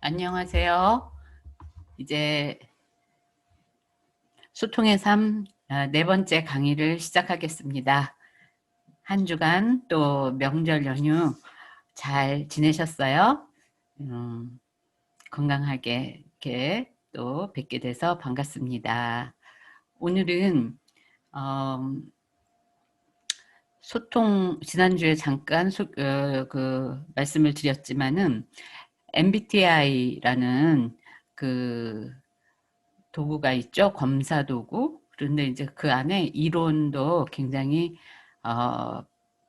안녕하세요. 이제 소통의 삶 네 번째 강의를 시작하겠습니다. 한 주간 또 명절 연휴 잘 지내셨어요? 건강하게 이렇게 또 뵙게 돼서 반갑습니다. 오늘은 소통 지난주에 잠깐 말씀을 드렸지만은 MBTI라는 그 도구가 있죠. 검사 도구. 그런데 이제 그 안에 이론도 굉장히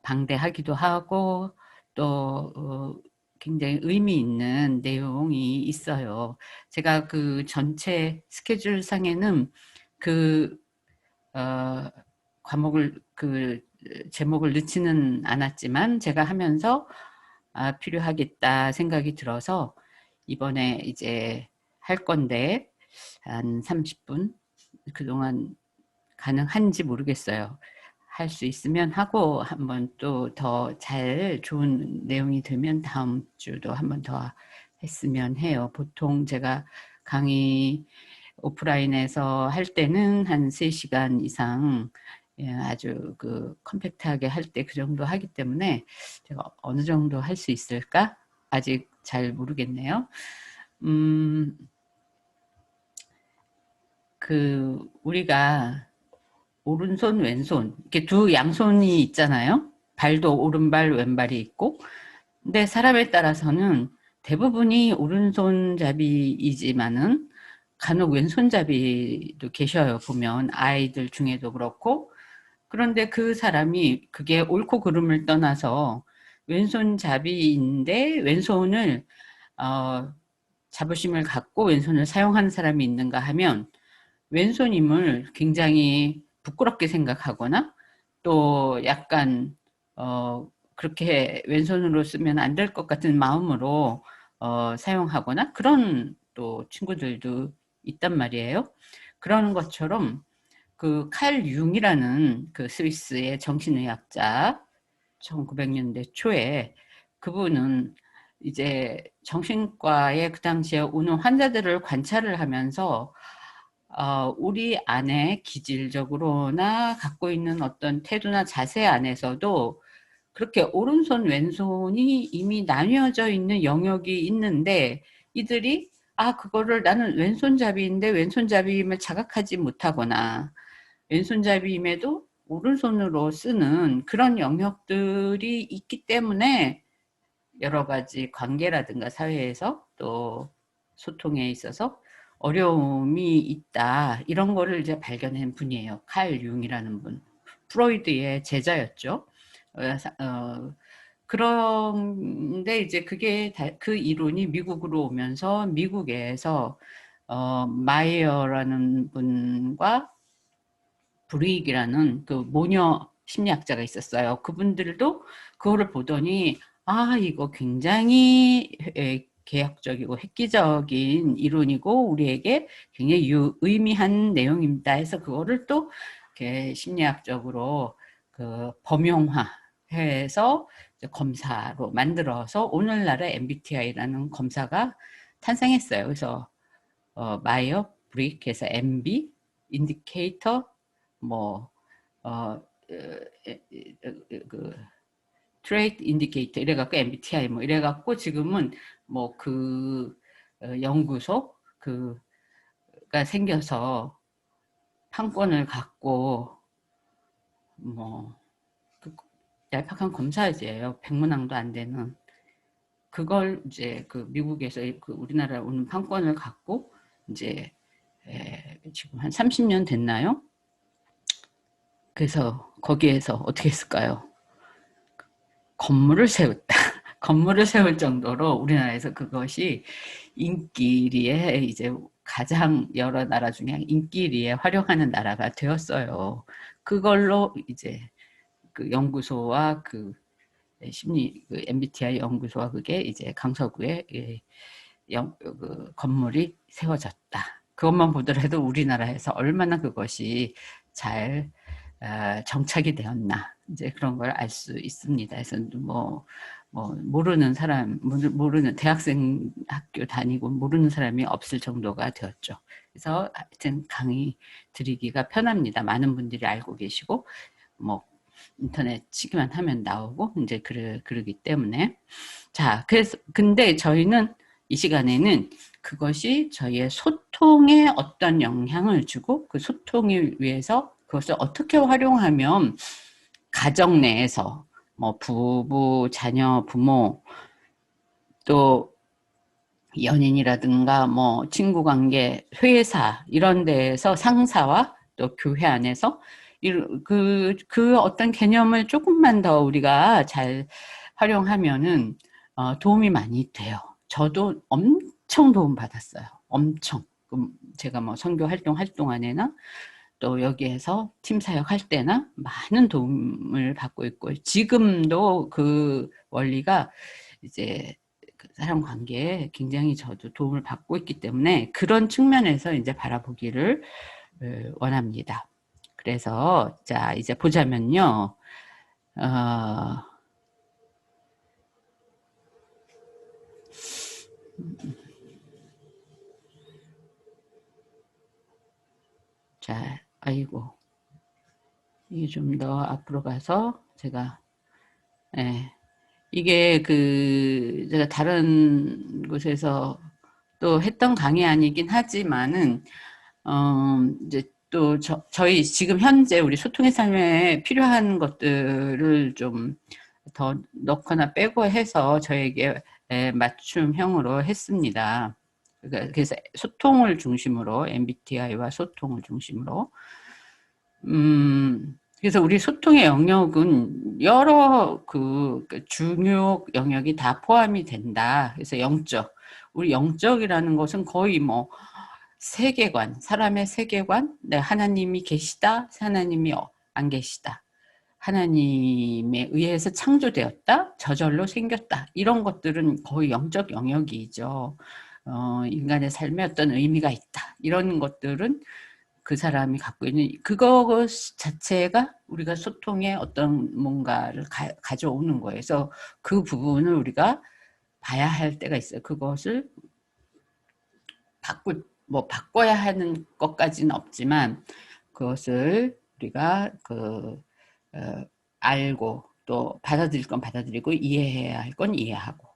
방대하기도 하고 또 굉장히 의미 있는 내용이 있어요. 제가 그 전체 스케줄 상에는 그 과목을 제목을 넣지는 않았지만 제가 하면서 필요하겠다 생각이 들어서 이번에 이제 할 건데 한 30분 그동안 가능한지 모르겠어요. 할 수 있으면 하고 한번 또 더 잘 좋은 내용이 되면 다음 주도 한번 더 했으면 해요. 보통 제가 강의 오프라인에서 할 때는 한 3시간 이상 아주 컴팩트하게 할 때 그 정도 하기 때문에 제가 어느 정도 할 수 있을까? 아직 잘 모르겠네요. 우리가 오른손, 왼손 이렇게 두 양손이 있잖아요. 발도 오른발, 왼발이 있고. 근데 사람에 따라서는 대부분이 오른손잡이이지만은 간혹 왼손잡이도 계셔요. 보면 아이들 중에도 그렇고. 그런데 그 사람이 그게 옳고 그름을 떠나서 왼손잡이인데 왼손을 자부심을 갖고 왼손을 사용하는 사람이 있는가 하면 왼손임을 굉장히 부끄럽게 생각하거나 또 약간 그렇게 왼손으로 쓰면 안 될 것 같은 마음으로 사용하거나 그런 또 친구들도 있단 말이에요. 그런 것처럼 그 칼 융이라는 그 스위스의 정신의학자 1900년대 초에 그분은 이제 정신과에 그 당시에 오는 환자들을 관찰을 하면서 우리 안에 기질적으로나 갖고 있는 어떤 태도나 자세 안에서도 그렇게 오른손 왼손이 이미 나뉘어져 있는 영역이 있는데 이들이 그거를 나는 왼손잡이인데 왼손잡이임을 자각하지 못하거나 왼손잡이임에도 오른손으로 쓰는 그런 영역들이 있기 때문에 여러 가지 관계라든가 사회에서 또 소통에 있어서 어려움이 있다. 이런 거를 이제 발견한 분이에요. 칼 융이라는 분. 프로이드의 제자였죠. 그런데 이제 그 이론이 미국으로 오면서 미국에서 마이어라는 분과 브루익이라는 그 모녀 심리학자가 있었어요. 그분들도 그거를 보더니 이거 굉장히 개혁적이고 획기적인 이론이고 우리에게 굉장히 의미한 내용입니다 해서 그거를 또 이렇게 심리학적으로 범용화해서 검사로 만들어서 오늘날의 MBTI라는 검사가 탄생했어요. 그래서 마이어, 브릭해서 MB, 인디케이터, 뭐 트레이트 인디케이터 이래갖고 MBTI 뭐 이래갖고 지금은 뭐 연구소 가 생겨서 판권을 갖고 뭐 얄팍한 검사제예요. 백문항도 안 되는 그걸 이제 미국에서 우리나라에 오는 판권을 갖고 이제 지금 한 30년 됐나요? 그래서 거기에서 어떻게 했을까요? 건물을 세웠다. 건물을 세울 정도로 우리나라에서 그것이 인기리에 이제 가장 여러 나라 중에 인기리에 활용하는 나라가 되었어요. 그걸로 이제 그 연구소와 MBTI 연구소와 그게 이제 강서구에 건물이 세워졌다. 그것만 보더라도 우리나라에서 얼마나 그것이 잘 정착이 되었나 이제 그런 걸 알 수 있습니다. 그래서 뭐 뭐 모르는 사람, 모르는 대학생 학교 다니고 모르는 사람이 없을 정도가 되었죠. 그래서 하여튼 강의 드리기가 편합니다. 많은 분들이 알고 계시고 뭐 인터넷 치기만 하면 나오고 이제 그러기 때문에. 자, 그래서 근데 저희는 이 시간에는 그것이 저희의 소통에 어떤 영향을 주고 그 소통을 위해서 그것을 어떻게 활용하면 가정 내에서 뭐 부부, 자녀, 부모 또 연인이라든가 뭐 친구 관계, 회사 이런 데에서 상사와 또 교회 안에서 그 어떤 개념을 조금만 더 우리가 잘 활용하면은 도움이 많이 돼요. 저도 엄청 도움 받았어요. 엄청. 제가 뭐 선교 활동 할 동안에나 또 여기에서 팀 사역 할 때나 많은 도움을 받고 있고 지금도 그 원리가 이제 그 사람 관계에 굉장히 저도 도움을 받고 있기 때문에 그런 측면에서 이제 바라보기를 원합니다. 그래서 자 이제 보자면요. 자, 아이고 이게 좀 더 앞으로 가서 제가 이게 제가 다른 곳에서 또 했던 강의 아니긴 하지만은 이제 또 저희 지금 현재 우리 소통의 삶에 필요한 것들을 좀 더 넣거나 빼고 해서 저에게 맞춤형으로 했습니다. 그래서 소통을 중심으로 MBTI와 소통을 중심으로 그래서 우리 소통의 영역은 여러 그 중요 영역이 다 포함이 된다. 그래서 우리 영적이라는 것은 거의 뭐 세계관, 사람의 세계관, 네, 하나님이 계시다, 하나님이 안 계시다, 하나님에 의해서 창조되었다, 저절로 생겼다. 이런 것들은 거의 영적 영역이죠. 인간의 삶에 어떤 의미가 있다. 이런 것들은 그 사람이 갖고 있는 그것 자체가 우리가 소통에 어떤 뭔가를 가져오는 거예요. 그래서 그 부분을 우리가 봐야 할 때가 있어요. 그것을 바꿔야 하는 것까지는 없지만 그것을 우리가 알고 또 받아들일 건 받아들이고 이해해야 할 건 이해하고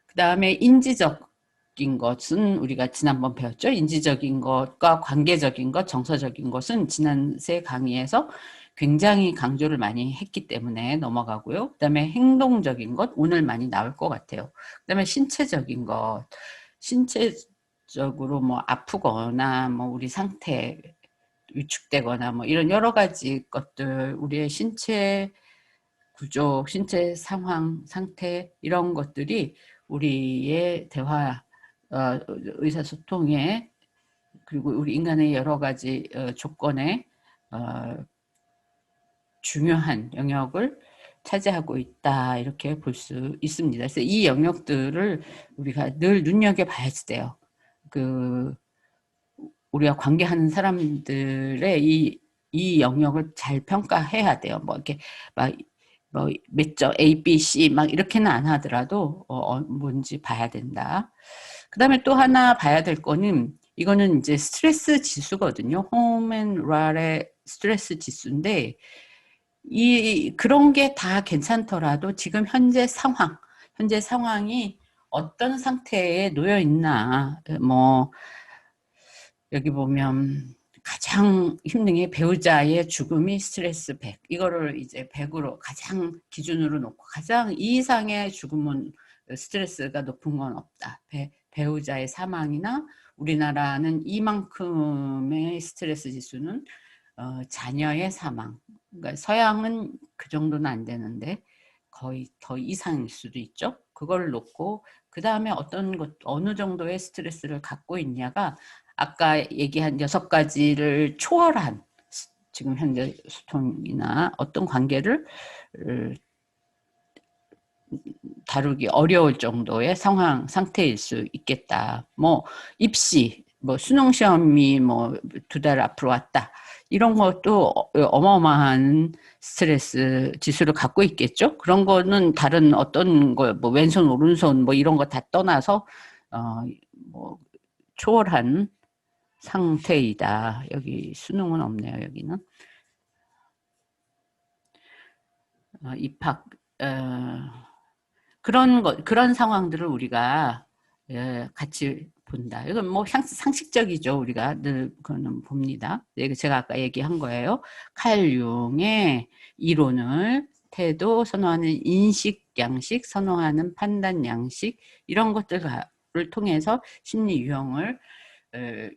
그 다음에 인지적인 것은 우리가 지난번 배웠죠. 인지적인 것과 관계적인 것, 정서적인 것은 지난 세 강의에서 굉장히 강조를 많이 했기 때문에 넘어가고요. 그 다음에 행동적인 것, 오늘 많이 나올 것 같아요. 그 다음에 신체적인 것, 신체적으로 뭐 아프거나 뭐 우리 상태 위축되거나 뭐 이런 여러 가지 것들, 우리의 신체 구조, 신체 상황, 상태 이런 것들이 우리의 대화, 의사소통에 그리고 우리 인간의 여러 가지 조건에 중요한 영역을 차지하고 있다 이렇게 볼 수 있습니다. 그래서 이 영역들을 우리가 늘 눈여겨봐야 돼요. 우리가 관계하는 사람들의 이 영역을 잘 평가해야 돼요. 뭐 이렇게 뭐 몇 점 A, B, C 막 이렇게는 안 하더라도 뭔지 봐야 된다. 그 다음에 또 하나 봐야 될 거는 이거는 이제 스트레스 지수거든요. 호멘랄의 스트레스 지수인데 그런 게 다 괜찮더라도 지금 현재 상황이 어떤 상태에 놓여 있나 뭐 여기 보면 가장 힘든 게 배우자의 죽음이 스트레스 100. 이거를 이제 100으로 가장 기준으로 놓고 가장 이 이상의 죽음은 스트레스가 높은 건 없다. 배우자의 사망이나 우리나라는 이만큼의 스트레스 지수는 자녀의 사망. 그러니까 서양은 그 정도는 안 되는데 거의 더 이상일 수도 있죠. 그걸 놓고 그 다음에 어느 정도의 스트레스를 갖고 있냐가 아까 얘기한 6가지를 초월한 지금 현재 소통이나 어떤 관계를 다루기 어려울 정도의 상태일 수 있겠다. 뭐 입시, 뭐 수능 시험이 뭐 2달 앞으로 왔다. 이런 것도 어마어마한 스트레스 지수를 갖고 있겠죠. 그런 거는 다른 어떤 거, 뭐 왼손, 오른손 뭐 이런 거 다 떠나서 뭐 초월한 상태이다. 여기 수능은 없네요. 여기는 입학 그런 상황들을 우리가 같이 본다. 이건 뭐 상식적이죠. 우리가 늘 그거는 봅니다. 제가 아까 얘기한 거예요. 칼 융의 이론을 태도 선호하는 인식 양식, 선호하는 판단 양식 이런 것들을 통해서 심리 유형을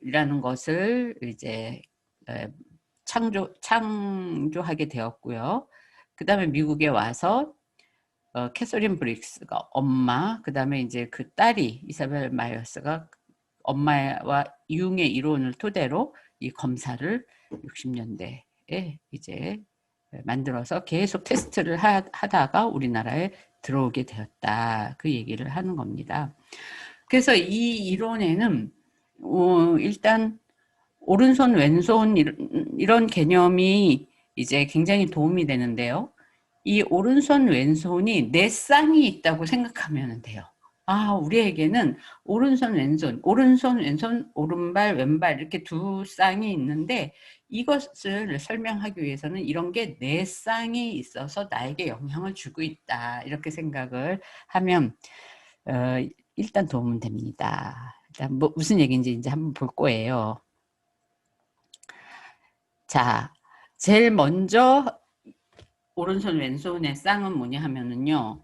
이라는 것을 이제 창조하게 되었고요. 그 다음에 미국에 와서 캐서린 브릭스가 엄마, 그 다음에 이제 그 딸이 이사벨 마이어스가 엄마와 융의 이론을 토대로 이 검사를 60년대에 이제 만들어서 계속 테스트를 하다가 우리나라에 들어오게 되었다. 그 얘기를 하는 겁니다. 그래서 이 이론에는 일단 오른손, 왼손 이런 개념이 이제 굉장히 도움이 되는데요. 이 오른손, 왼손이 내 쌍이 있다고 생각하면 돼요. 우리에게는 오른손, 왼손, 오른발, 왼발 이렇게 두 쌍이 있는데 이것을 설명하기 위해서는 이런 게 내 쌍이 있어서 나에게 영향을 주고 있다. 이렇게 생각을 하면 일단 도움은 됩니다. 일단 뭐 무슨 얘기인지 이제 한번 볼 거예요. 자, 제일 먼저 오른손 왼손의 쌍은 뭐냐 하면은요.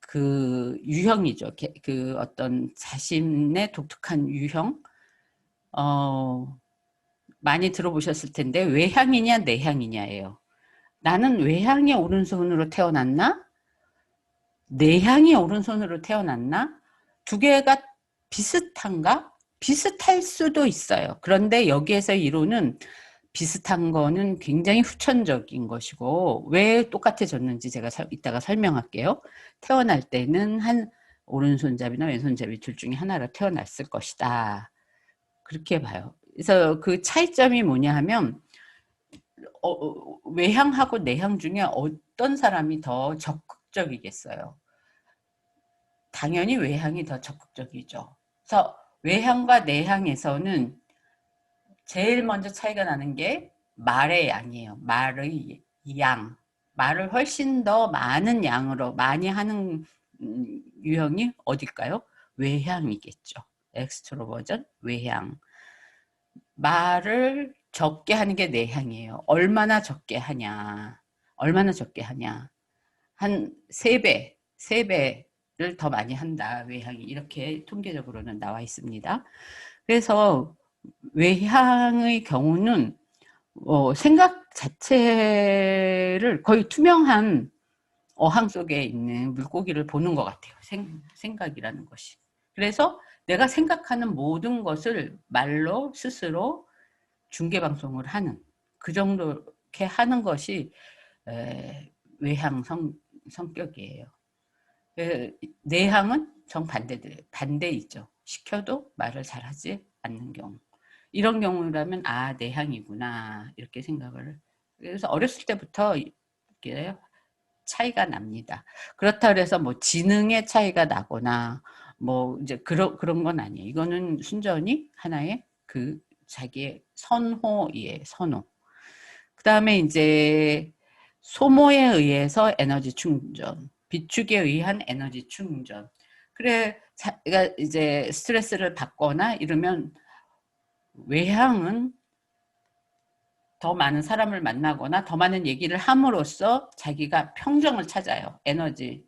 그 유형이죠. 그 어떤 자신의 독특한 유형. 많이 들어보셨을 텐데 외향이냐 내향이냐예요. 나는 외향의 오른손으로 태어났나? 내향의 오른손으로 태어났나? 두 개가 비슷한가? 비슷할 수도 있어요. 그런데 여기에서 이론은 비슷한 거는 굉장히 후천적인 것이고 왜 똑같아졌는지 제가 이따가 설명할게요. 태어날 때는 한 오른손잡이나 왼손잡이 둘 중에 하나로 태어났을 것이다. 그렇게 봐요. 그래서 그 차이점이 뭐냐 하면 외향하고 내향 중에 어떤 사람이 더 적극적이겠어요. 당연히 외향이 더 적극적이죠. 그래서 외향과 내향에서는 제일 먼저 차이가 나는 게 말의 양이에요. 말의 양. 말을 훨씬 더 많은 양으로 많이 하는 유형이 어딜까요? 외향이겠죠. 엑스트로버전, 외향. 말을 적게 하는 게 내향이에요. 얼마나 적게 하냐. 얼마나 적게 하냐. 한 3배, 3배를 더 많이 한다. 외향이. 이렇게 통계적으로는 나와 있습니다. 그래서 외향의 경우는 생각 자체를 거의 투명한 어항 속에 있는 물고기를 보는 것 같아요. 생각이라는 것이. 그래서 내가 생각하는 모든 것을 말로 스스로 중계방송을 하는 그 정도게 하는 것이 외향 성격이에요. 내향은 반대이죠. 시켜도 말을 잘하지 않는 경우. 이런 경우라면 내향이구나 이렇게 생각을. 그래서 어렸을 때부터 이렇게 차이가 납니다. 그렇다 그래서 뭐 지능의 차이가 나거나 뭐 이제 그런 건 아니에요. 이거는 순전히 하나의 그 자기의 선호이에요. 선호. 그 다음에 이제 소모에 의해서 에너지 충전, 비축에 의한 에너지 충전. 그래, 자기가 이제 스트레스를 받거나 이러면 외향은 더 많은 사람을 만나거나 더 많은 얘기를 함으로써 자기가 평정을 찾아요. 에너지,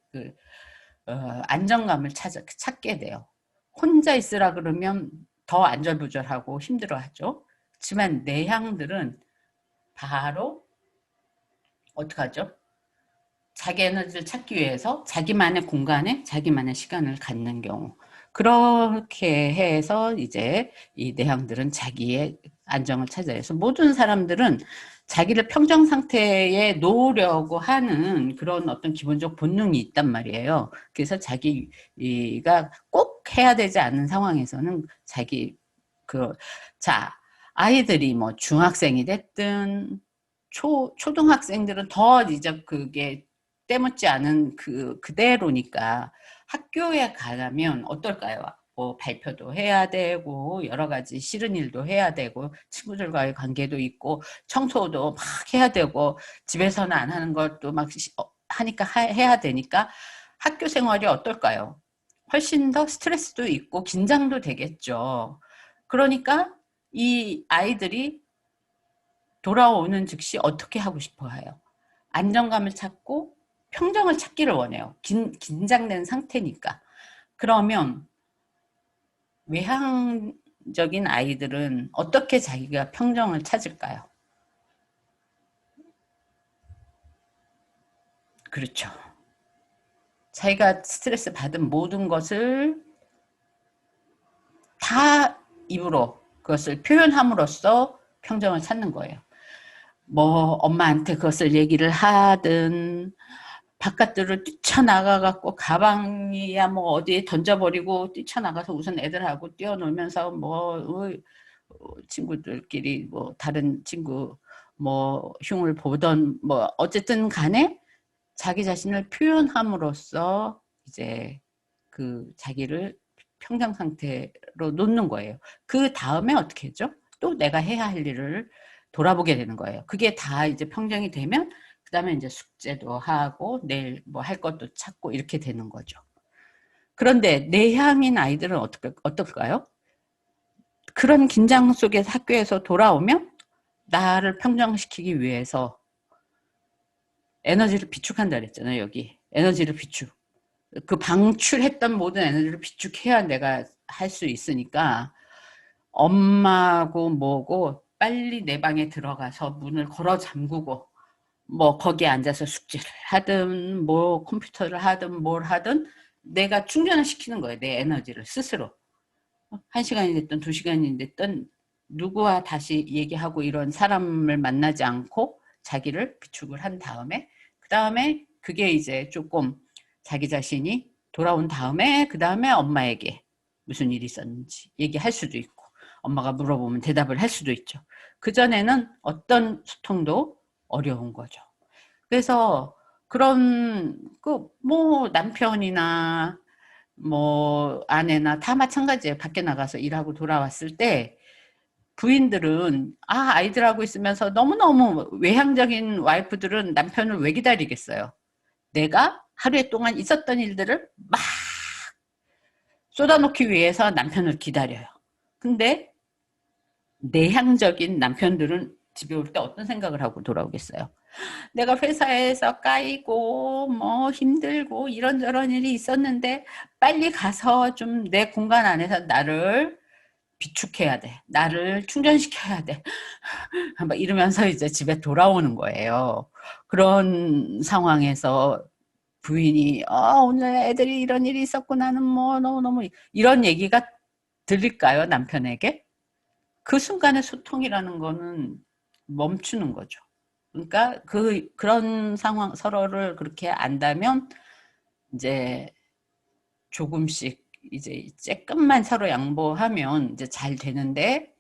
안정감을 찾게 돼요. 혼자 있으라 그러면 더 안절부절하고 힘들어하죠. 그렇지만 내향들은 바로 어떡하죠? 자기 에너지를 찾기 위해서 자기만의 공간에 자기만의 시간을 갖는 경우. 그렇게 해서 이제 이 내향들은 자기의 안정을 찾아요. 그래서 모든 사람들은 자기를 평정 상태에 놓으려고 하는 그런 어떤 기본적 본능이 있단 말이에요. 그래서 자기가 꼭 해야 되지 않는 상황에서는 자, 아이들이 뭐 중학생이 됐든 초등학생들은 더 이제 그게 때묻지 않은 그대로니까 학교에 가려면 어떨까요? 뭐 발표도 해야 되고 여러 가지 싫은 일도 해야 되고 친구들과의 관계도 있고 청소도 막 해야 되고 집에서는 안 하는 것도 막 하니까 해야 되니까 학교 생활이 어떨까요? 훨씬 더 스트레스도 있고 긴장도 되겠죠. 그러니까 이 아이들이 돌아오는 즉시 어떻게 하고 싶어 해요? 안정감을 찾고 평정을 찾기를 원해요. 긴장된 상태니까. 그러면 외향적인 아이들은 어떻게 자기가 평정을 찾을까요? 그렇죠. 자기가 스트레스 받은 모든 것을 다 입으로 그것을 표현함으로써 평정을 찾는 거예요. 뭐 엄마한테 그것을 얘기를 하든 바깥으로 뛰쳐나가갖고 가방이야 뭐 어디에 던져버리고 뛰쳐나가서 우선 애들하고 뛰어놀면서 뭐 친구들끼리 뭐 다른 친구 뭐 흉을 보던 뭐 어쨌든 간에 자기 자신을 표현함으로써 이제 그 자기를 평정 상태로 놓는 거예요. 그 다음에 어떻게 했죠? 또 내가 해야 할 일을 돌아보게 되는 거예요. 그게 다 이제 평정이 되면 그 다음에 이제 숙제도 하고 내일 뭐 할 것도 찾고 이렇게 되는 거죠. 그런데 내향인 아이들은 어떨까요? 그런 긴장 속에서 학교에서 돌아오면 나를 평정시키기 위해서 에너지를 비축한다 그랬잖아요. 여기 에너지를 비축. 그 방출했던 모든 에너지를 비축해야 내가 할 수 있으니까 엄마고 뭐고 빨리 내 방에 들어가서 문을 걸어 잠그고 뭐 거기에 앉아서 숙제를 하든 뭐 컴퓨터를 하든 뭘 하든 내가 충전을 시키는 거예요. 내 에너지를 스스로. 1시간이 됐든 2시간이 됐든 누구와 다시 얘기하고 이런 사람을 만나지 않고 자기를 비축을 한 다음에 그 다음에 그게 이제 조금 자기 자신이 돌아온 다음에 그 다음에 엄마에게 무슨 일이 있었는지 얘기할 수도 있고 엄마가 물어보면 대답을 할 수도 있죠. 그전에는 어떤 소통도 어려운 거죠. 그래서 그런 뭐 남편이나 뭐 아내나 다 마찬가지예요. 밖에 나가서 일하고 돌아왔을 때 부인들은 아이들하고 있으면서 너무너무 외향적인 와이프들은 남편을 왜 기다리겠어요. 내가 하루에 동안 있었던 일들을 막 쏟아놓기 위해서 남편을 기다려요. 근데 내향적인 남편들은 집에 올 때 어떤 생각을 하고 돌아오겠어요. 내가 회사에서 까이고 뭐 힘들고 이런저런 일이 있었는데 빨리 가서 좀 내 공간 안에서 나를 비축해야 돼. 나를 충전시켜야 돼. 막 이러면서 이제 집에 돌아오는 거예요. 그런 상황에서 부인이 오늘 애들이 이런 일이 있었고 나는 뭐 너무너무 이런 얘기가 들릴까요? 남편에게? 그 순간의 소통이라는 거는 멈추는 거죠. 그러니까 그런 상황 서로를 그렇게 안다면 이제 조금씩 이제 조금만 서로 양보하면 이제 잘 되는데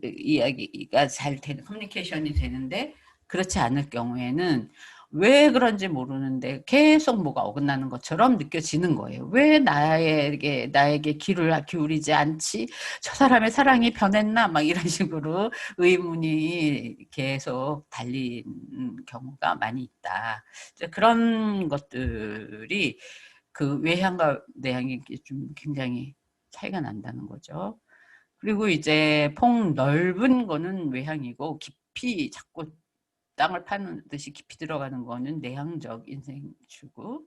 이야기가 잘 되는 커뮤니케이션이 되는데 그렇지 않을 경우에는 왜 그런지 모르는데 계속 뭐가 어긋나는 것처럼 느껴지는 거예요. 왜 나에게 귀를 기울이지 않지? 저 사람의 사랑이 변했나? 막 이런 식으로 의문이 계속 달리는 경우가 많이 있다. 그런 것들이 그 외향과 내향이 좀 굉장히 차이가 난다는 거죠. 그리고 이제 폭 넓은 거는 외향이고 깊이 자꾸 땅을 파는 듯이 깊이 들어가는 거는 내향적 인생 추구.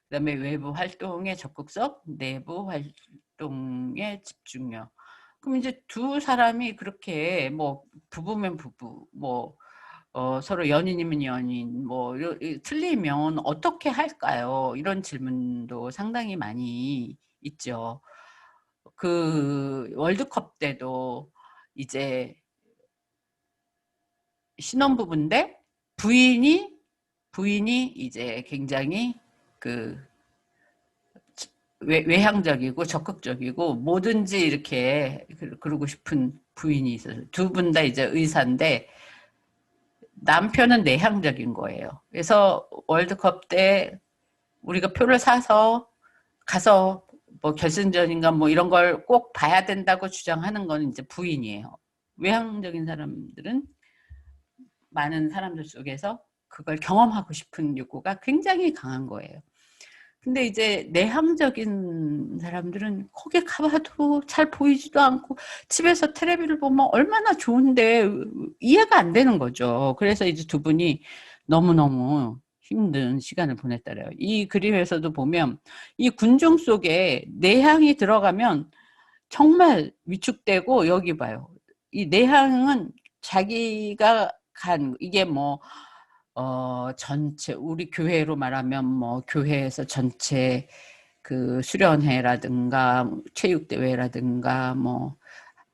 그다음에 외부 활동의 적극성, 내부 활동의 집중력. 그럼 이제 두 사람이 그렇게 뭐 부부면 부부, 뭐 서로 연인이면 연인, 뭐 틀리면 어떻게 할까요? 이런 질문도 상당히 많이 있죠. 그 월드컵 때도 이제 신혼부부인데 부인이 이제 굉장히 그 외향적이고 적극적이고 뭐든지 이렇게 그러고 싶은 부인이 있어서 두 분 다 이제 의사인데 남편은 내향적인 거예요. 그래서 월드컵 때 우리가 표를 사서 가서 뭐 결승전인가 뭐 이런 걸 꼭 봐야 된다고 주장하는 건 이제 부인이에요. 외향적인 사람들은 많은 사람들 속에서 그걸 경험하고 싶은 욕구가 굉장히 강한 거예요. 근데 이제 내향적인 사람들은 거기 가봐도 잘 보이지도 않고 집에서 텔레비를 보면 얼마나 좋은데 이해가 안 되는 거죠. 그래서 이제 두 분이 너무너무 힘든 시간을 보냈다래요. 이 그림에서도 보면 이 군중 속에 내향이 들어가면 정말 위축되고, 여기 봐요. 이 내향은 자기가 간 이게 뭐 전체 우리 교회로 말하면 뭐 교회에서 전체 그 수련회라든가 체육대회라든가 뭐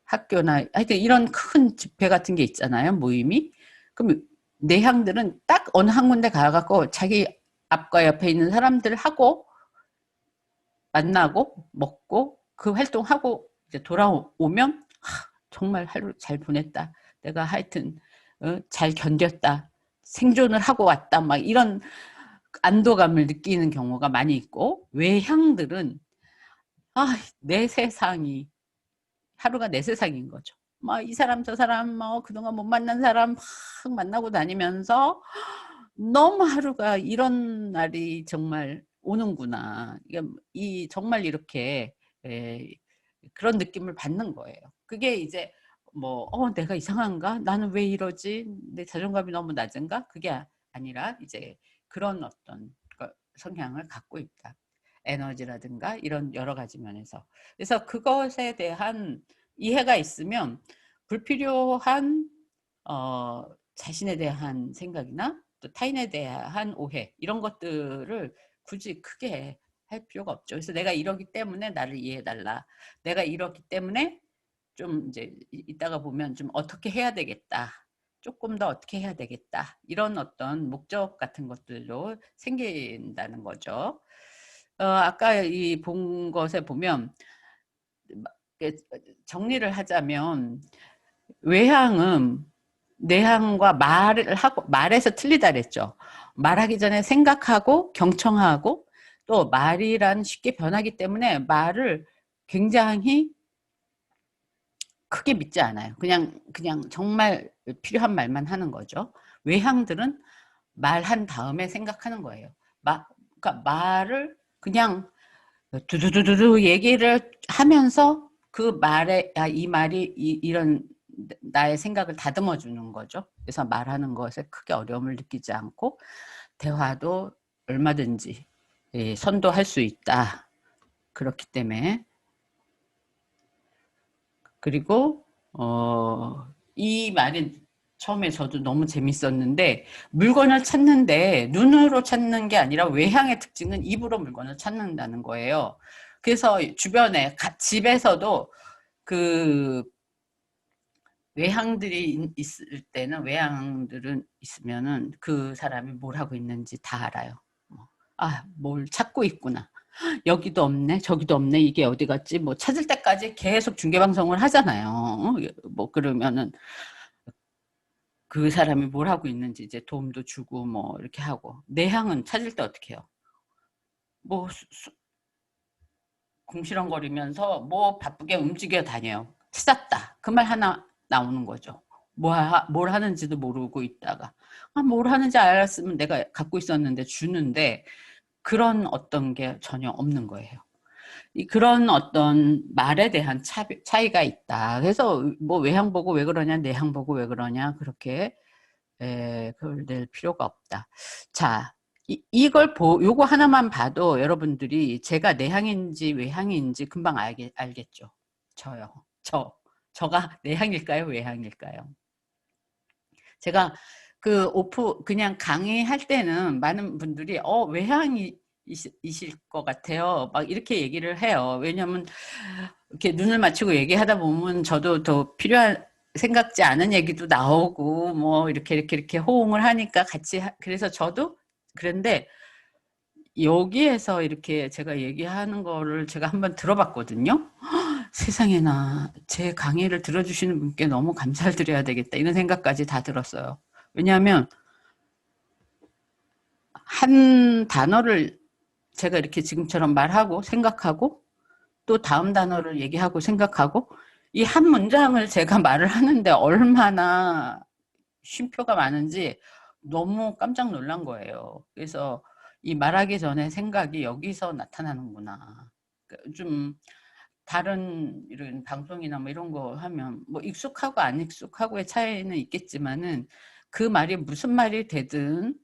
학교나 하여튼 이런 큰 집회 같은 게 있잖아요. 모임이. 그럼 내향들은 딱 어느 한 군데 가갖고 자기 앞과 옆에 있는 사람들하고 만나고 먹고 그 활동하고 이제 돌아오면 정말 하루 잘 보냈다. 내가 하여튼 잘 견뎠다. 생존을 하고 왔다. 막 이런 안도감을 느끼는 경우가 많이 있고, 외향들은 내 세상이 하루가 내 세상인 거죠. 막 이 사람 저 사람 뭐 그동안 못 만난 사람 막 만나고 다니면서 너무 하루가 이런 날이 정말 오는구나. 이 정말 이렇게 그런 느낌을 받는 거예요. 그게 이제 뭐 내가 이상한가? 나는 왜 이러지? 내 자존감이 너무 낮은가? 그게 아니라 이제 그런 어떤 성향을 갖고 있다. 에너지라든가 이런 여러 가지 면에서. 그래서 그것에 대한 이해가 있으면 불필요한 자신에 대한 생각이나 또 타인에 대한 오해 이런 것들을 굳이 크게 할 필요가 없죠. 그래서 내가 이러기 때문에 나를 이해해달라. 내가 이렇기 때문에 좀 이제 이따가 보면 좀 어떻게 해야 되겠다. 조금 더 어떻게 해야 되겠다. 이런 어떤 목적 같은 것들도 생긴다는 거죠. 아까 이 본 것에 보면 정리를 하자면 외향은 내향과 말에서 틀리다 그랬죠. 말하기 전에 생각하고 경청하고 또 말이란 쉽게 변하기 때문에 말을 굉장히 크게 믿지 않아요. 그냥 정말 필요한 말만 하는 거죠. 외향들은 말한 다음에 생각하는 거예요. 그러니까 말을 그냥 두두두두 얘기를 하면서 그 말에 이 말이 이런 나의 생각을 다듬어 주는 거죠. 그래서 말하는 것에 크게 어려움을 느끼지 않고 대화도 얼마든지 선도할 수 있다. 그렇기 때문에 그리고 이 말이 처음에 저도 너무 재밌었는데 물건을 찾는데 눈으로 찾는 게 아니라 외향의 특징은 입으로 물건을 찾는다는 거예요. 그래서 주변에 집에서도 그 외향들이 있을 때는 외향들은 있으면은 그 사람이 뭘 하고 있는지 다 알아요. 뭘 찾고 있구나. 여기도 없네, 저기도 없네, 이게 어디 갔지? 뭐 찾을 때까지 계속 중계방송을 하잖아요. 뭐 그러면은 그 사람이 뭘 하고 있는지 이제 도움도 주고 뭐 이렇게 하고. 내향은 찾을 때 어떻게 해요? 뭐 궁시렁거리면서 뭐 바쁘게 움직여 다녀요. 찾았다. 그 말 하나 나오는 거죠. 뭘 하는지도 모르고 있다가 뭘 하는지 알았으면 내가 갖고 있었는데 주는데 그런 어떤 게 전혀 없는 거예요. 그런 어떤 말에 대한 차이가 있다. 그래서 뭐 외향 보고 왜 그러냐, 내향 보고 왜 그러냐, 그렇게 그걸 낼 필요가 없다. 자, 요거 하나만 봐도 여러분들이 제가 내향인지 외향인지 금방 알겠죠. 저가 내향일까요, 외향일까요? 제가 그냥 강의할 때는 많은 분들이 외향이실 것 같아요. 막 이렇게 얘기를 해요. 왜냐면 이렇게 눈을 맞추고 얘기하다 보면 저도 더 필요한 생각지 않은 얘기도 나오고 뭐 이렇게 호응을 하니까 같이 그래서 저도 그런데 여기에서 이렇게 제가 얘기하는 거를 제가 한번 들어봤거든요. 세상에나 제 강의를 들어주시는 분께 너무 감사를 드려야 되겠다 이런 생각까지 다 들었어요. 왜냐하면 한 단어를 제가 이렇게 지금처럼 말하고 생각하고 또 다음 단어를 얘기하고 생각하고 이 한 문장을 제가 말을 하는데 얼마나 쉼표가 많은지 너무 깜짝 놀란 거예요. 그래서 이 말하기 전에 생각이 여기서 나타나는구나. 좀 다른 이런 방송이나 뭐 이런 거 하면 뭐 익숙하고 안 익숙하고의 차이는 있겠지만은 그 말이 무슨 말이 되든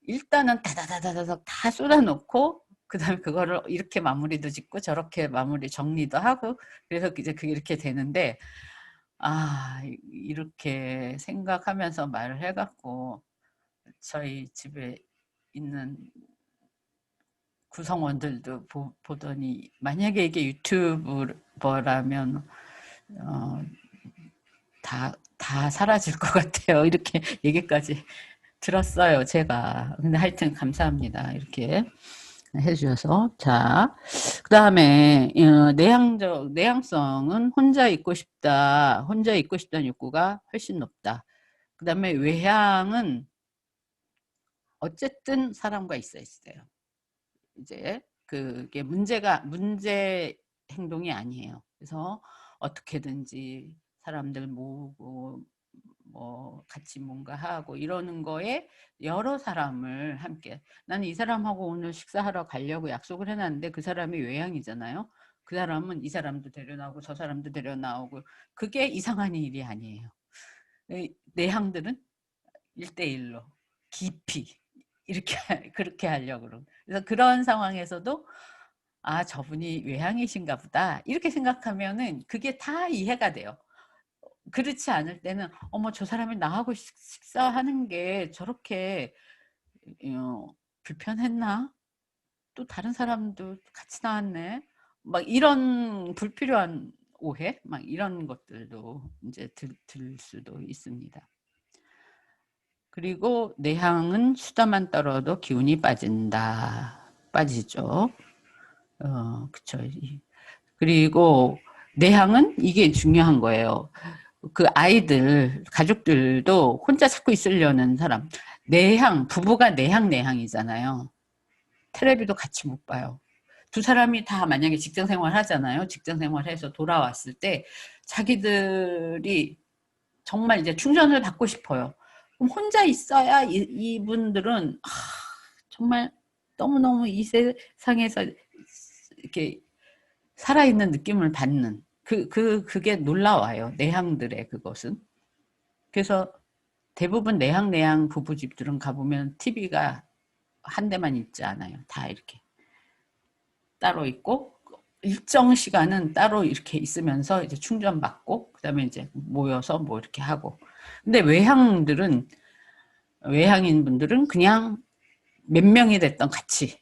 일단은 다다다다닥 다 쏟아놓고 그다음에 그거를 이렇게 마무리도 짓고 저렇게 마무리 정리도 하고 그래서 이제 그게 이렇게 되는데 이렇게 생각하면서 말을 해갖고 저희 집에 있는 구성원들도 보더니 만약에 이게 유튜버라면 다 사라질 것 같아요. 이렇게 얘기까지 들었어요, 제가. 근데 하여튼 감사합니다. 이렇게 해주셔서. 자, 그 다음에, 내향성은 혼자 있고 싶다는 욕구가 훨씬 높다. 그 다음에 외향은 어쨌든 사람과 있어야 있어요. 이제 그게 문제 행동이 아니에요. 그래서 어떻게든지 사람들 모으고 뭐 같이 뭔가 하고 이러는 거에 여러 사람을 함께 나는 이 사람하고 오늘 식사하러 가려고 약속을 해놨는데 그 사람이 외향이잖아요. 그 사람은 이 사람도 데려나오고 저 사람도 데려나오고 그게 이상한 일이 아니에요. 내향들은 1대1로 깊이 이렇게 그렇게 하려고 그러고 그래서 그런 상황에서도 저분이 외향이신가 보다 이렇게 생각하면은 그게 다 이해가 돼요. 그렇지 않을 때는 어머 저 사람이 나하고 식사하는 게 저렇게 불편했나? 또 다른 사람도 같이 나왔네. 막 이런 불필요한 오해 막 이런 것들도 이제 들 수도 있습니다. 그리고 내향은 수다만 떨어도 기운이 빠지죠. 그쵸. 그리고 내향은 이게 중요한 거예요. 그 아이들, 가족들도 혼자 자꾸 있으려는 사람. 부부가 내향이잖아요. 텔레비도 같이 못 봐요. 두 사람이 다 만약에 직장 생활 하잖아요. 직장 생활해서 돌아왔을 때 자기들이 정말 이제 충전을 받고 싶어요. 그럼 혼자 있어야 이분들은 정말 너무너무 이 세상에서 이렇게 살아있는 느낌을 받는 그게 놀라워요. 내향들의 그것은. 그래서 대부분 내향 부부집들은 가보면 TV가 한 대만 있지 않아요. 다 이렇게 따로 있고 일정 시간은 따로 이렇게 있으면서 이제 충전받고 그다음에 이제 모여서 뭐 이렇게 하고. 근데 외향인 분들은 그냥 몇 명이 됐던 같이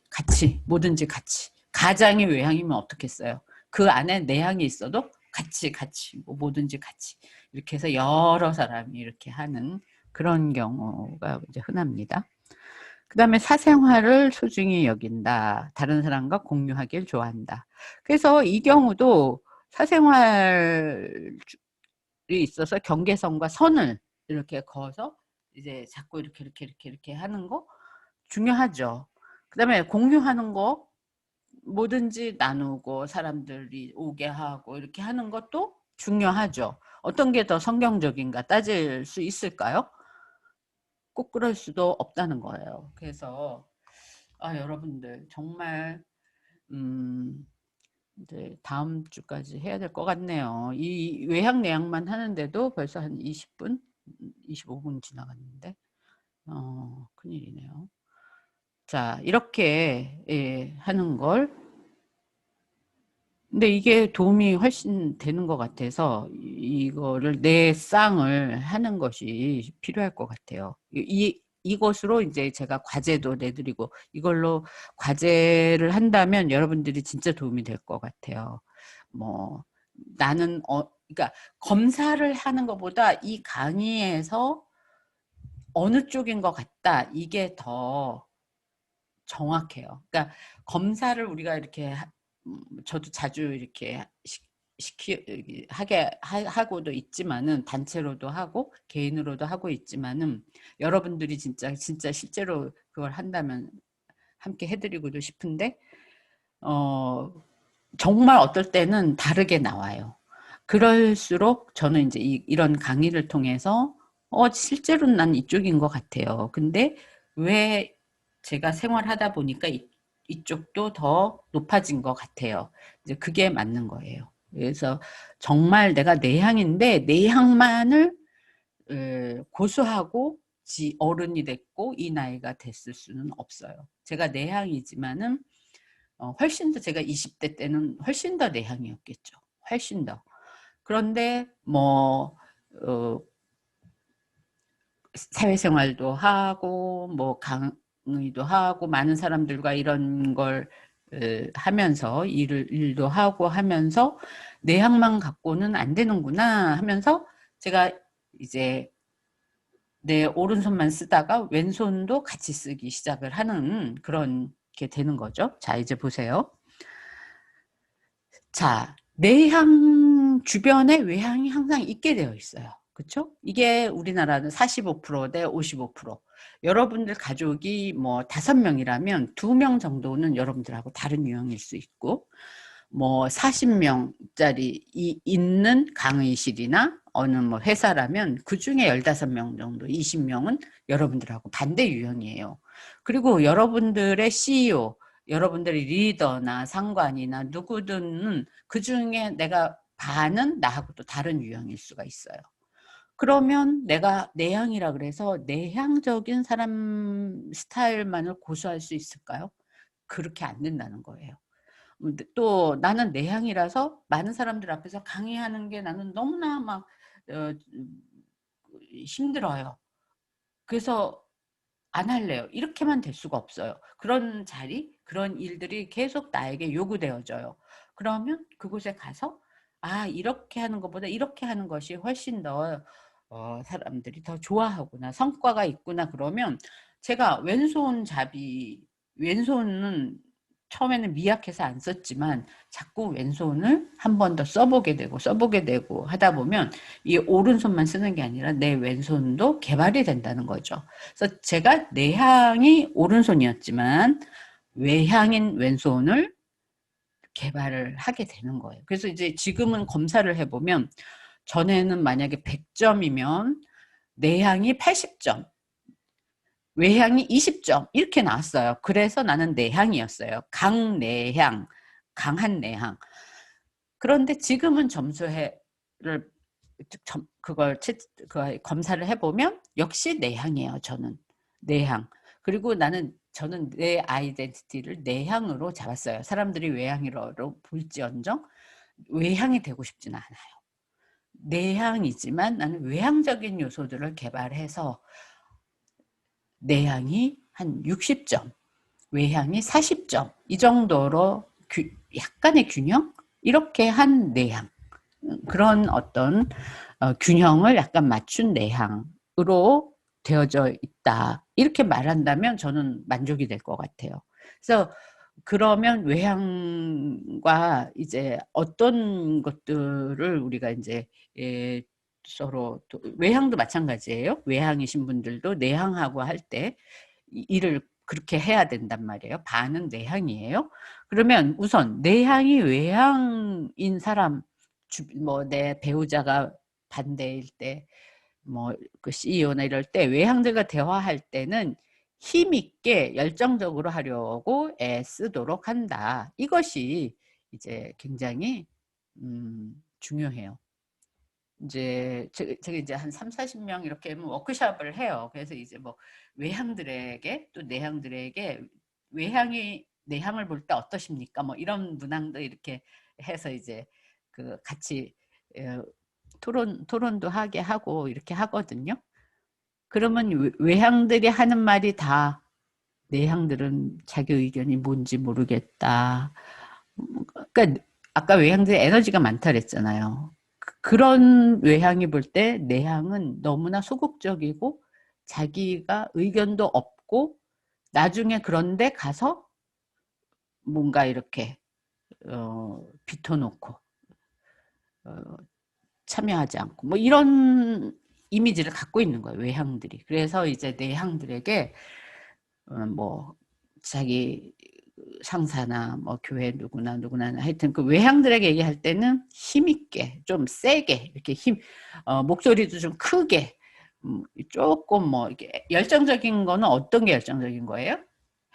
뭐든지 같이. 가장이 외향이면 어떻겠어요? 그 안에 내향이 있어도 같이 뭐 뭐든지 같이 이렇게 해서 여러 사람이 이렇게 하는 그런 경우가 이제 흔합니다. 그 다음에 사생활을 소중히 여긴다. 다른 사람과 공유하길 좋아한다. 그래서 이 경우도 사생활이 있어서 경계선과 선을 이렇게 그어서 이제 자꾸 이렇게 하는 거 중요하죠. 그 다음에 공유하는 거 뭐든지 나누고 사람들이 오게 하고 이렇게 하는 것도 중요하죠. 어떤 게 더 성경적인가 따질 수 있을까요? 꼭 그럴 수도 없다는 거예요. 그래서 여러분들 정말 이제 다음 주까지 해야 될 것 같네요. 이 외향 내향만 하는데도 벌써 한 20분, 25분 지나갔는데 큰일이네요. 자, 이렇게 하는 걸 근데 이게 도움이 훨씬 되는 것 같아서 이거를 내 쌍을 하는 것이 필요할 것 같아요. 이것으로 이제 제가 과제도 내드리고 이걸로 과제를 한다면 여러분들이 진짜 도움이 될 것 같아요. 뭐 나는 그러니까 검사를 하는 것보다 이 강의에서 어느 쪽인 것 같다 이게 더 정확해요. 그러니까 검사를 우리가 이렇게 저도 자주 이렇게 하고도 있지만은, 단체로도 하고 개인으로도 하고 있지만은, 여러분들이 진짜 실제로 그걸 한다면 함께 해드리고도 싶은데, 정말 어떨 때는 다르게 나와요. 그럴수록 저는 이제 이런 강의를 통해서 실제로는 난 이쪽인 것 같아요. 근데 왜 제가 생활하다 보니까 이쪽도 더 높아진 것 같아요. 이제 그게 맞는 거예요. 그래서 정말 내가 내향인데 내향만을 고수하고 어른이 됐고 이 나이가 됐을 수는 없어요. 제가 내향이지만은 훨씬 더, 제가 20대 때는 훨씬 더 내향이었겠죠. 훨씬 더. 그런데 뭐 사회생활도 하고 뭐 강의도 하고 많은 사람들과 이런 걸 하면서 일도 하고 하면서 내향만 갖고는 안 되는구나 하면서 제가 이제 내 오른손만 쓰다가 왼손도 같이 쓰기 시작을 하는 그런 게 되는 거죠. 자, 이제 보세요. 자, 내향 주변에 외향이 항상 있게 되어 있어요. 그렇죠? 이게 우리나라는 45%대 55%. 여러분들 가족이 뭐 5명이라면 2명 정도는 여러분들하고 다른 유형일 수 있고, 뭐 40명짜리 있는 강의실이나 어느 뭐 회사라면 그 중에 15명 정도, 20명은 여러분들하고 반대 유형이에요. 그리고 여러분들의 CEO, 여러분들의 리더나 상관이나 누구든 그 중에 내가 반은 나하고 또 다른 유형일 수가 있어요. 그러면 내가 내향이라 그래서 내향적인 사람 스타일만을 고수할 수 있을까요? 그렇게 안 된다는 거예요. 또 나는 내향이라서 많은 사람들 앞에서 강의하는 게 나는 너무나 막 힘들어요. 그래서 안 할래요. 이렇게만 될 수가 없어요. 그런 자리, 그런 일들이 계속 나에게 요구되어져요. 그러면 그곳에 가서 이렇게 하는 것보다 이렇게 하는 것이 훨씬 더 사람들이 더 좋아하구나, 성과가 있구나. 그러면 제가 왼손은 처음에는 미약해서 안 썼지만 자꾸 왼손을 한 번 더 써보게 되고 하다 보면 이 오른손만 쓰는 게 아니라 내 왼손도 개발이 된다는 거죠. 그래서 제가 내향이 오른손이었지만 외향인 왼손을 개발을 하게 되는 거예요. 그래서 이제 지금은 검사를 해보면, 전에는 만약에 100점이면 내향이 80점, 외향이 20점 이렇게 나왔어요. 그래서 나는 내향이었어요. 강내향, 강한 내향. 그런데 지금은 그걸 검사를 해보면 역시 내향이에요. 저는 내향. 그리고 저는 내 아이덴티티를 내향으로 잡았어요. 사람들이 외향으로 볼지언정 외향이 되고 싶지는 않아요. 내향이지만 나는 외향적인 요소들을 개발해서 내향이 한 60점, 외향이 40점 이 정도로 약간의 균형? 이렇게 한 내향. 그런 어떤 균형을 약간 맞춘 내향으로 되어져 있다. 이렇게 말한다면 저는 만족이 될 것 같아요. 그래서 그러면 외향과 이제 어떤 것들을 우리가 이제 서로 외향도 마찬가지예요. 외향이신 분들도 내향하고 할 때 일을 그렇게 해야 된단 말이에요. 반은 내향이에요. 그러면 우선 내향이 외향인 사람, 뭐 내 배우자가 반대일 때, 뭐 그 CEO나 이럴 때 외향들과 대화할 때는 힘 있게 열정적으로 하려고 애쓰도록 한다. 이것이 이제 굉장히 중요해요. 이제 제가 이제 한 3, 40명 이렇게 워크숍을 해요. 그래서 이제 뭐 외향들에게 또 내향들에게 외향이 내향을 볼 때 어떠십니까? 뭐 이런 문항도 이렇게 해서 이제 그 같이 토론도 하게 하고 이렇게 하거든요. 그러면 외향들이 하는 말이 다 내향들은 자기 의견이 뭔지 모르겠다. 그러니까 아까 외향들이 에너지가 많다 그랬잖아요. 그런 외향이 볼 때 내향은 너무나 소극적이고 자기가 의견도 없고 나중에 그런데 가서 뭔가 이렇게 비켜놓고 참여하지 않고 뭐 이런 이미지를 갖고 있는 거예요, 외향들이. 그래서 이제 내향들에게 뭐 자기 상사나 뭐 교회 누구나 하여튼 그 외향들에게 얘기할 때는 힘있게 좀 세게 이렇게 목소리도 좀 크게 조금 뭐 이렇게 열정적인 거는 어떤 게 열정적인 거예요?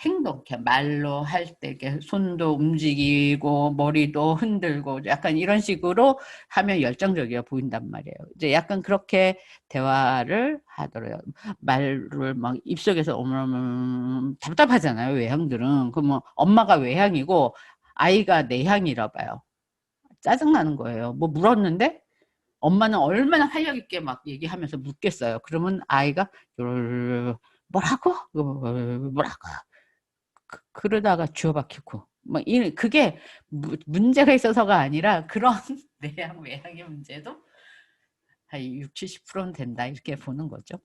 행동, 이렇게 말로 할 때 이렇게 손도 움직이고 머리도 흔들고 약간 이런 식으로 하면 열정적이어 보인단 말이에요. 이제 약간 그렇게 대화를 하더래요. 말을 막 입속에서 답답하잖아요, 외향들은. 그러면 엄마가 외향이고 아이가 내향이라 봐요. 짜증나는 거예요. 뭐 물었는데 엄마는 얼마나 활력 있게 막 얘기하면서 묻겠어요. 그러면 아이가 뭐라고? 뭐라고? 그러다가 주워박히고 뭐 그게 문제가 있어서가 아니라 그런 내향 외향의 문제도 한 60, 70%는 된다 이렇게 보는 거죠.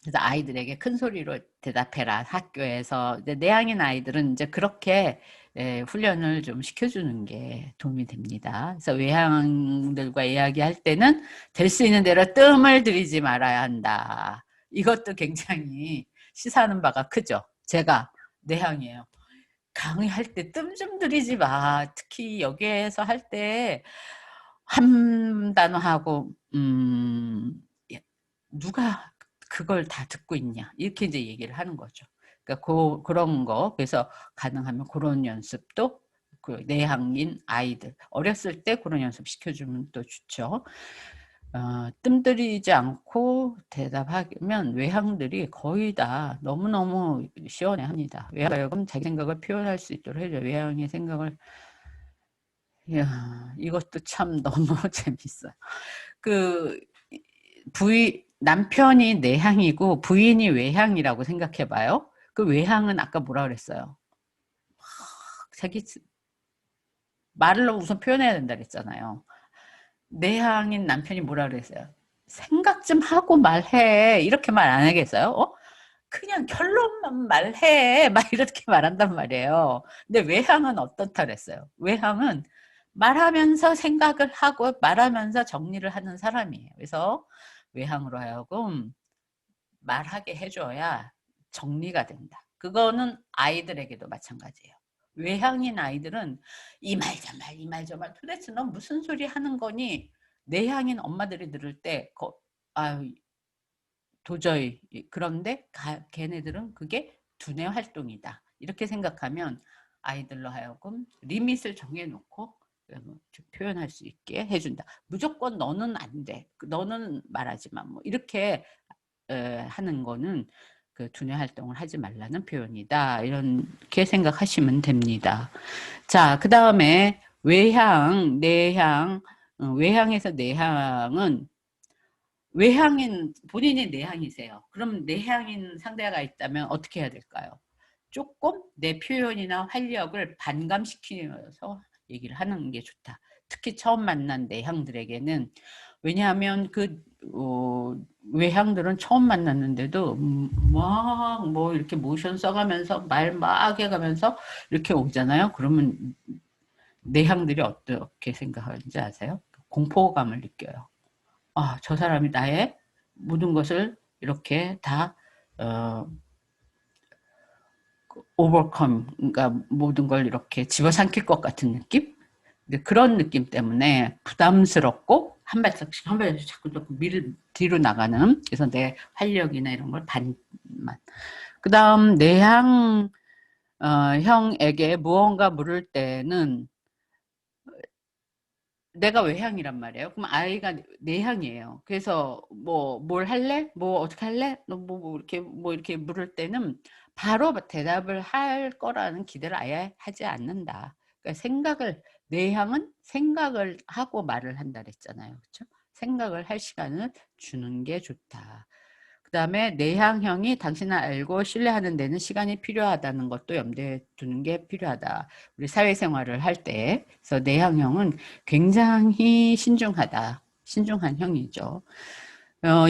그래서 아이들에게 큰 소리로 대답해라. 학교에서 이제 내향인 아이들은 이제 그렇게 훈련을 좀 시켜주는 게 도움이 됩니다. 그래서 외향들과 이야기할 때는 될 수 있는 대로 뜸을 들이지 말아야 한다. 이것도 굉장히 시사하는 바가 크죠. 제가 내향이에요. 강의할 때 뜸 좀 들이지 마. 특히 여기에서 할 때 한 단어 하고 누가 그걸 다 듣고 있냐 이렇게 이제 얘기를 하는 거죠. 그러니까 그런 거 그래서 가능하면 그런 연습도 그 내향인 아이들 어렸을 때 그런 연습 시켜주면 또 좋죠. 뜸들이지 않고 대답하면 외향들이 거의 다 너무너무 시원해합니다. 외향은 자기 생각을 표현할 수 있도록 해줘요. 외향의 생각을 이야, 이것도 참 너무 재밌어요. 그 남편이 내향이고 부인이 외향이라고 생각해봐요. 그 외향은 아까 뭐라 그랬어요? 자기 말로 우선 표현해야 된다 그랬잖아요. 내향인 남편이 뭐라 그랬어요? 생각 좀 하고 말해. 이렇게 말 안 하겠어요? 그냥 결론만 말해. 막 이렇게 말한단 말이에요. 근데 외향은 어떻다 그랬어요? 외향은 말하면서 생각을 하고 말하면서 정리를 하는 사람이에요. 그래서 외향으로 하여금 말하게 해줘야 정리가 된다. 그거는 아이들에게도 마찬가지예요. 외향인 아이들은 이 말 저 말 이 말 저 말 도대체 넌 무슨 소리 하는 거니? 내향인 엄마들이 들을 때 아유 도저히 그런데 걔네들은 그게 두뇌 활동이다. 이렇게 생각하면 아이들로 하여금 리밋을 정해놓고 표현할 수 있게 해준다. 무조건 너는 안 돼. 너는 말하지 마. 뭐 이렇게 하는 거는 그 두뇌 활동을 하지 말라는 표현이다. 이렇게 생각하시면 됩니다. 자, 그 다음에 외향, 내향, 외향에서 내향은 본인이 내향이세요. 그럼 내향인 상대가 있다면 어떻게 해야 될까요? 조금 내 표현이나 활력을 반감시키면서 얘기를 하는 게 좋다. 특히 처음 만난 내향들에게는 왜냐하면 외향들은 처음 만났는데도 막 뭐 이렇게 모션 써가면서 말 막 해가면서 이렇게 오잖아요. 그러면 내향들이 어떻게 생각하는지 아세요? 공포감을 느껴요. 저 사람이 나의 모든 것을 이렇게 다 오버컴, 그러니까 모든 걸 이렇게 집어삼킬 것 같은 느낌? 근데 그런 느낌 때문에 부담스럽고 한 발짝씩 자꾸 뒤로 나가는, 그래서 내 활력이나 이런 걸 반만. 그 다음 내향 형에게 무언가 물을 때는 내가 외향이란 말이에요. 그럼 아이가 내향이에요. 그래서 뭘 할래? 뭐 어떻게 할래? 너 이렇게 물을 때는 바로 대답을 할 거라는 기대를 아예 하지 않는다. 그러니까 내향은 생각을 하고 말을 한다 그랬잖아요. 그렇죠? 생각을 할 시간을 주는 게 좋다. 그 다음에 내향형이 당신을 알고 신뢰하는 데는 시간이 필요하다는 것도 염두에 두는 게 필요하다. 우리 사회생활을 할 때. 그래서 내향형은 굉장히 신중한 형이죠.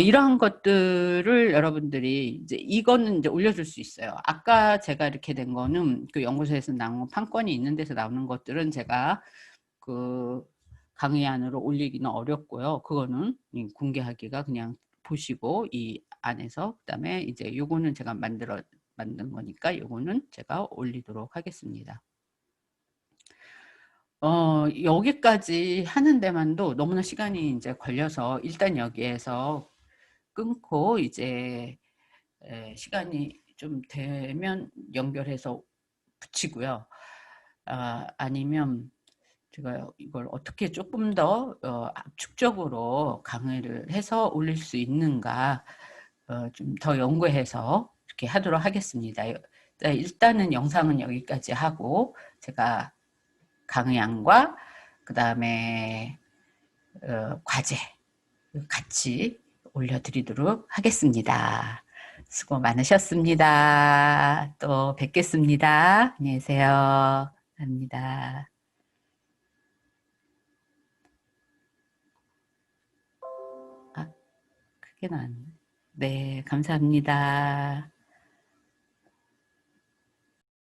이러한 것들을 여러분들이 이거는 올려줄 수 있어요. 아까 제가 이렇게 된 거는 그 연구소에서 나온 판권이 있는 데서 나오는 것들은 제가 강의안으로 올리기는 어렵고요. 그거는 공개하기가 그냥 보시고 이 안에서 그다음에 이제 요거는 제가 만든 거니까 요거는 제가 올리도록 하겠습니다. 여기까지 하는 데만도 너무나 시간이 이제 걸려서 일단 여기에서 끊고 이제 시간이 좀 되면 연결해서 붙이고요. 아니면 제가 이걸 어떻게 조금 더 압축적으로 강의를 해서 올릴 수 있는가 좀 더 연구해서 이렇게 하도록 하겠습니다. 일단은 영상은 여기까지 하고 제가 강의안과 그 다음에 과제 같이 올려드리도록 하겠습니다. 수고 많으셨습니다. 또 뵙겠습니다. 안녕히 계세요. 감사합니다. 크게 나왔네. 네, 감사합니다.